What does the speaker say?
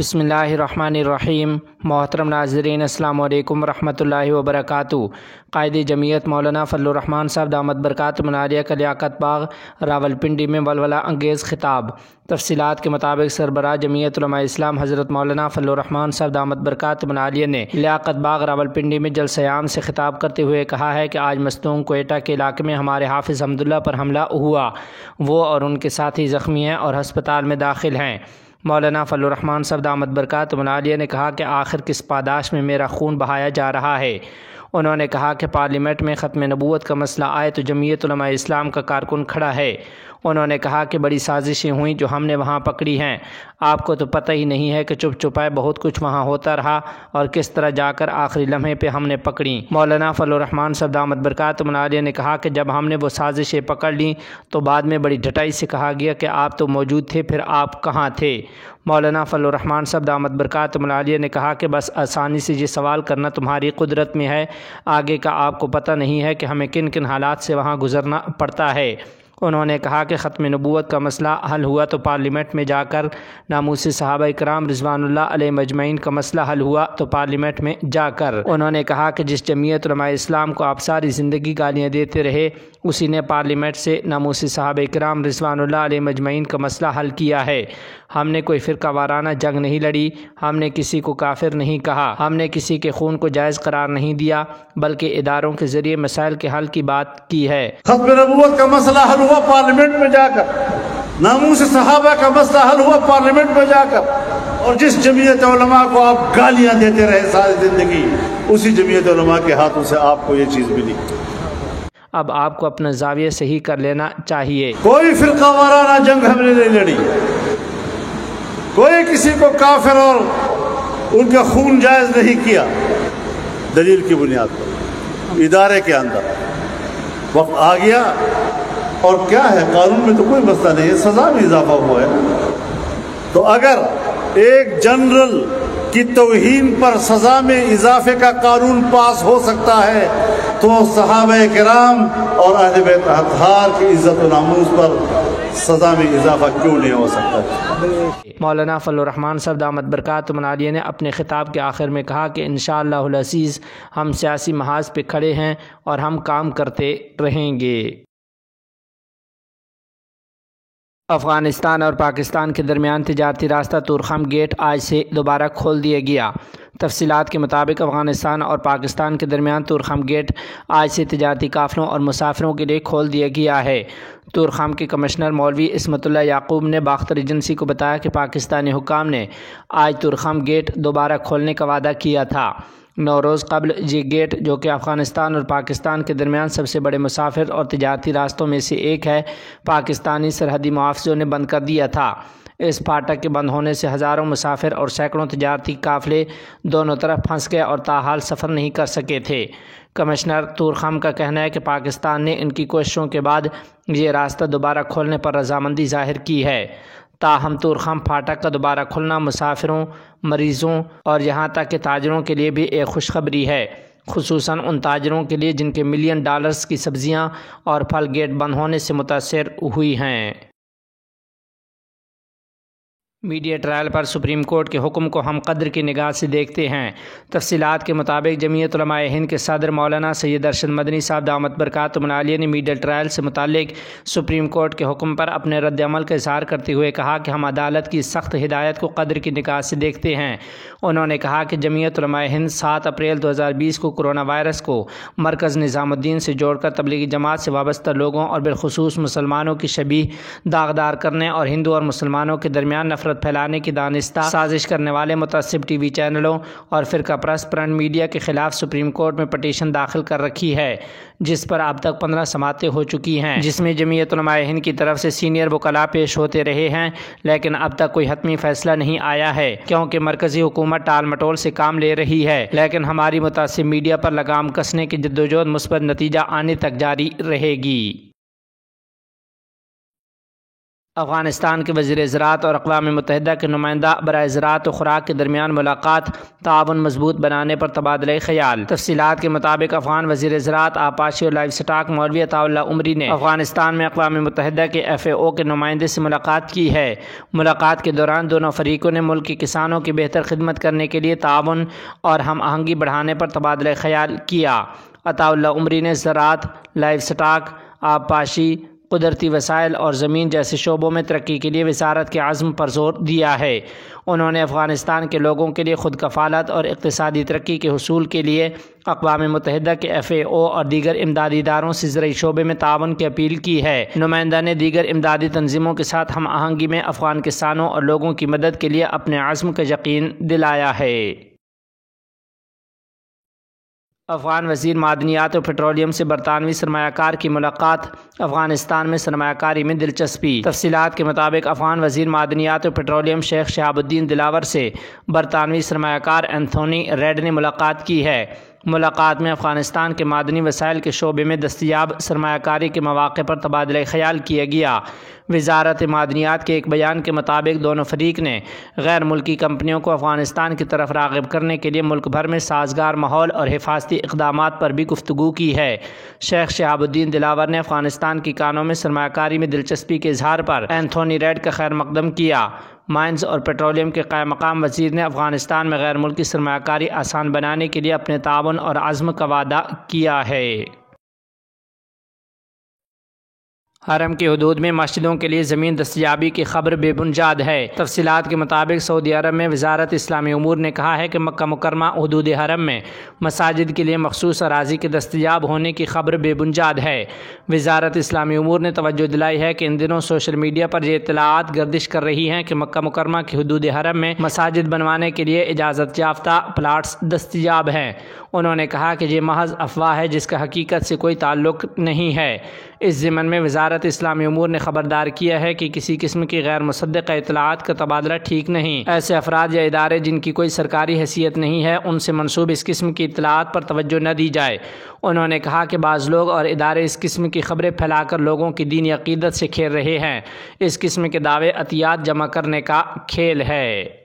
بسم اللہ الرحمن الرحیم۔ محترم ناظرین، السلام علیکم ورحمۃ اللہ وبرکاتہ۔ قائد جمعیت مولانا فضل الرحمان صاحب دامت برکاتہ عالیہ کا لیاقت باغ راولپنڈی میں ولولہ انگیز خطاب۔ تفصیلات کے مطابق سربراہ جمعیت علماء اسلام حضرت مولانا فضل الرحمان صاحب دامت برکاتہ عالیہ نے لیاقت باغ راولپنڈی میں جلسہ عام سے خطاب کرتے ہوئے کہا ہے کہ آج مستونگ کوئٹہ کے علاقے میں ہمارے حافظ حمداللہ پر حملہ ہوا، وہ اور ان کے ساتھی زخمی ہیں اور ہسپتال میں داخل ہیں۔ مولانا فضل الرحمان صاحب دامت برکاتہ عالیہ نے کہا کہ آخر کس پاداش میں میرا خون بہایا جا رہا ہے۔ انہوں نے کہا کہ پارلیمنٹ میں ختم نبوت کا مسئلہ آئے تو جمعیت علماء اسلام کا کارکن کھڑا ہے۔ انہوں نے کہا کہ بڑی سازشیں ہوئیں جو ہم نے وہاں پکڑی ہیں، آپ کو تو پتہ ہی نہیں ہے کہ چپ چپائے بہت کچھ وہاں ہوتا رہا اور کس طرح جا کر آخری لمحے پہ ہم نے پکڑی۔ مولانا فضل الرحمان صاحب دامت برکاتہ عالیہ نے کہا کہ جب ہم نے وہ سازشیں پکڑ لیں تو بعد میں بڑی ڈٹائی سے کہا گیا کہ آپ تو موجود تھے، پھر آپ کہاں تھے؟ مولانا فضل الرحمان صاحب دامت برکاتہ عالیہ نے کہا کہ بس آسانی سے یہ سوال کرنا تمہاری قدرت میں ہے، آگے کا آپ کو پتہ نہیں ہے کہ ہمیں کن کن حالات سے وہاں گزرنا پڑتا ہے۔ انہوں نے کہا کہ ختم نبوت کا مسئلہ حل ہوا تو پارلیمنٹ میں جا کر، ناموس صحابہ کرام رضوان اللہ علیہ مجمعین کا مسئلہ حل ہوا تو پارلیمنٹ میں جا کر۔ انہوں نے کہا کہ جس جمعیت علماء اسلام کو آپ ساری زندگی گالیاں دیتے رہے، اسی نے پارلیمنٹ سے ناموس صحابہ کرام رضوان اللہ علیہ مجمعین کا مسئلہ حل کیا ہے۔ ہم نے کوئی فرقہ وارانہ جنگ نہیں لڑی، ہم نے کسی کو کافر نہیں کہا، ہم نے کسی کے خون کو جائز قرار نہیں دیا، بلکہ اداروں کے ذریعے مسائل کے حل کی بات کی ہے۔ ختم نبوت کا مسئلہ حل ہوا پارلیمنٹ میں جا کر، ناموس صحابہ کا مسئلہ حل ہوا پارلیمنٹ میں جا کر، اور جس جمعیت علماء کو آپ گالیاں دیتے رہے ساری زندگی، اسی جمعیت علماء کے ہاتھوں سے آپ کو یہ چیز ملی۔ اب آپ کو اپنا زاویہ صحیح کر لینا چاہیے۔ کوئی فرقہ وارانہ جنگ ہم نے نہیں لڑی، کوئی کسی کو کافر اور ان کا خون جائز نہیں کیا۔ دلیل کی بنیاد پر ادارے کے اندر وقت آ گیا، اور کیا ہے، قانون میں تو کوئی مسئلہ نہیں ہے، سزا میں اضافہ ہوا ہے۔ تو اگر ایک جنرل کی توہین پر سزا میں اضافے کا قانون پاس ہو سکتا ہے تو صحابہ کرام اور اہل بیت اطہار کی عزت و ناموس پر سزا میں اضافہ کیوں نہیں ہو سکتا؟ مولانا فضل الرحمان صاحب دامت برکاتہ عالیہ نے اپنے خطاب کے آخر میں کہا کہ انشاءاللہ العزیز ہم سیاسی محاذ پہ کھڑے ہیں اور ہم کام کرتے رہیں گے۔ افغانستان اور پاکستان کے درمیان تجارتی راستہ طورخم گیٹ آج سے دوبارہ کھول دیا گیا۔ تفصیلات کے مطابق افغانستان اور پاکستان کے درمیان طورخم گیٹ آج سے تجارتی قافلوں اور مسافروں کے لیے کھول دیا گیا ہے۔ طورخم کے کمشنر مولوی عصمت اللہ یعقوب نے باختر ایجنسی کو بتایا کہ پاکستانی حکام نے آج طورخم گیٹ دوبارہ کھولنے کا وعدہ کیا تھا۔ 9 روز قبل یہ گیٹ، جو کہ افغانستان اور پاکستان کے درمیان سب سے بڑے مسافر اور تجارتی راستوں میں سے ایک ہے، پاکستانی سرحدی محافظوں نے بند کر دیا تھا۔ اس پھاٹک کے بند ہونے سے ہزاروں مسافر اور سینکڑوں تجارتی قافلے دونوں طرف پھنس گئے اور تاحال سفر نہیں کر سکے تھے۔ کمشنر طورخم کا کہنا ہے کہ پاکستان نے ان کی کوششوں کے بعد یہ راستہ دوبارہ کھولنے پر رضامندی ظاہر کی ہے۔ تاہم طورخم پھاٹک کا دوبارہ کھلنا مسافروں، مریضوں اور یہاں تک کہ تاجروں کے لیے بھی ایک خوشخبری ہے، خصوصاً ان تاجروں کے لیے جن کے ملین ڈالرز کی سبزیاں اور پھل گیٹ بند ہونے سے متاثر ہوئی ہیں۔ میڈیا ٹرائل پر سپریم کورٹ کے حکم کو ہم قدر کی نگاہ سے دیکھتے ہیں۔ تفصیلات کے مطابق جمعیت علماء ہند کے صدر مولانا سید ارشد مدنی صاحب دامت برکاتہ عالیہ نے میڈیا ٹرائل سے متعلق سپریم کورٹ کے حکم پر اپنے رد عمل کا اظہار کرتے ہوئے کہا کہ ہم عدالت کی سخت ہدایت کو قدر کی نگاہ سے دیکھتے ہیں۔ انہوں نے کہا کہ جمعیت علماء ہند 7 اپریل 2020 کو کرونا وائرس کو مرکز نظام الدین سے جوڑ کر تبلیغی جماعت سے وابستہ لوگوں اور بالخصوص مسلمانوں کی شبیہ داغدار کرنے اور ہندو اور مسلمانوں کے درمیان نفرت پھیلانے کی دانستہ سازش کرنے والے متعصب ٹی وی چینلوں اور فرقہ پرست پرنٹ میڈیا کے خلاف سپریم کورٹ میں پٹیشن داخل کر رکھی ہے، جس پر اب تک 15 سماعتیں ہو چکی ہیں، جس میں جمعیت علماء ہند کی طرف سے سینئر وکلاء پیش ہوتے رہے ہیں، لیکن اب تک کوئی حتمی فیصلہ نہیں آیا ہے کیونکہ مرکزی حکومت ٹال مٹول سے کام لے رہی ہے، لیکن ہماری متعصب میڈیا پر لگام کسنے کی جدوجہد مثبت نتیجہ آنے تک جاری رہے گی۔ افغانستان کے وزیر زراعت اور اقوام متحدہ کے نمائندہ برائے زراعت و خوراک کے درمیان ملاقات، تعاون مضبوط بنانے پر تبادلہ خیال۔ تفصیلات کے مطابق افغان وزیر زراعت، آبپاشی اور لائیو سٹاک مولوی عطا اللہ عمری نے افغانستان میں اقوام متحدہ کے FAO کے نمائندے سے ملاقات کی ہے۔ ملاقات کے دوران دونوں فریقوں نے ملک کے کسانوں کی بہتر خدمت کرنے کے لیے تعاون اور ہم آہنگی بڑھانے پر تبادلہ خیال کیا۔ عطا اللہ عمری نے زراعت، لائیو سٹاک، آبپاشی، قدرتی وسائل اور زمین جیسے شعبوں میں ترقی کے لیے وزارت کے عزم پر زور دیا ہے۔ انہوں نے افغانستان کے لوگوں کے لیے خود کفالت اور اقتصادی ترقی کے حصول کے لیے اقوام متحدہ کے FAO اور دیگر امدادی اداروں سے زرعی شعبے میں تعاون کی اپیل کی ہے۔ نمائندہ نے دیگر امدادی تنظیموں کے ساتھ ہم آہنگی میں افغان کسانوں اور لوگوں کی مدد کے لیے اپنے عزم کا یقین دلایا ہے۔ افغان وزیر معدنیات و پیٹرولیم سے برطانوی سرمایہ کار کی ملاقات، افغانستان میں سرمایہ کاری میں دلچسپی۔ تفصیلات کے مطابق افغان وزیر معدنیات و پیٹرولیم شیخ شہاب الدین دلاور سے برطانوی سرمایہ کار اینتھونی ریڈ نے ملاقات کی ہے۔ ملاقات میں افغانستان کے معدنی وسائل کے شعبے میں دستیاب سرمایہ کاری کے مواقع پر تبادلہ خیال کیا گیا۔ وزارت معدنیات کے ایک بیان کے مطابق دونوں فریق نے غیر ملکی کمپنیوں کو افغانستان کی طرف راغب کرنے کے لیے ملک بھر میں سازگار ماحول اور حفاظتی اقدامات پر بھی گفتگو کی ہے۔ شیخ شہاب الدین دلاور نے افغانستان کی کانوں میں سرمایہ کاری میں دلچسپی کے اظہار پر اینتھونی ریڈ کا خیر مقدم کیا۔ مائنز اور پیٹرولیم کے قائم مقام وزیر نے افغانستان میں غیر ملکی سرمایہ کاری آسان بنانے کے لیے اپنے تعاون اور عزم کا وعدہ کیا ہے۔ حرم کی حدود میں مسجدوں کے لیے زمین دستیابی کی خبر بے بنیاد ہے۔ تفصیلات کے مطابق سعودی عرب میں وزارت اسلامی امور نے کہا ہے کہ مکہ مکرمہ حدود حرم میں مساجد کے لیے مخصوص اراضی کے دستیاب ہونے کی خبر بے بنیاد ہے۔ وزارت اسلامی امور نے توجہ دلائی ہے کہ ان دنوں سوشل میڈیا پر یہ اطلاعات گردش کر رہی ہیں کہ مکہ مکرمہ کی حدود حرم میں مساجد بنوانے کے لیے اجازت یافتہ پلاٹس دستیاب ہیں۔ انہوں نے کہا کہ یہ محض افواہ ہے جس کا حقیقت سے کوئی تعلق نہیں ہے۔ اس ضمن میں وزارت اسلامی امور نے خبردار کیا ہے کہ کسی قسم کی غیر مصدقہ اطلاعات کا تبادلہ ٹھیک نہیں۔ ایسے افراد یا ادارے جن کی کوئی سرکاری حیثیت نہیں ہے ان سے منسوب اس قسم کی اطلاعات پر توجہ نہ دی جائے۔ انہوں نے کہا کہ بعض لوگ اور ادارے اس قسم کی خبریں پھیلا کر لوگوں کی دینی عقیدت سے کھیل رہے ہیں۔ اس قسم کے دعوے عطیات جمع کرنے کا کھیل ہے۔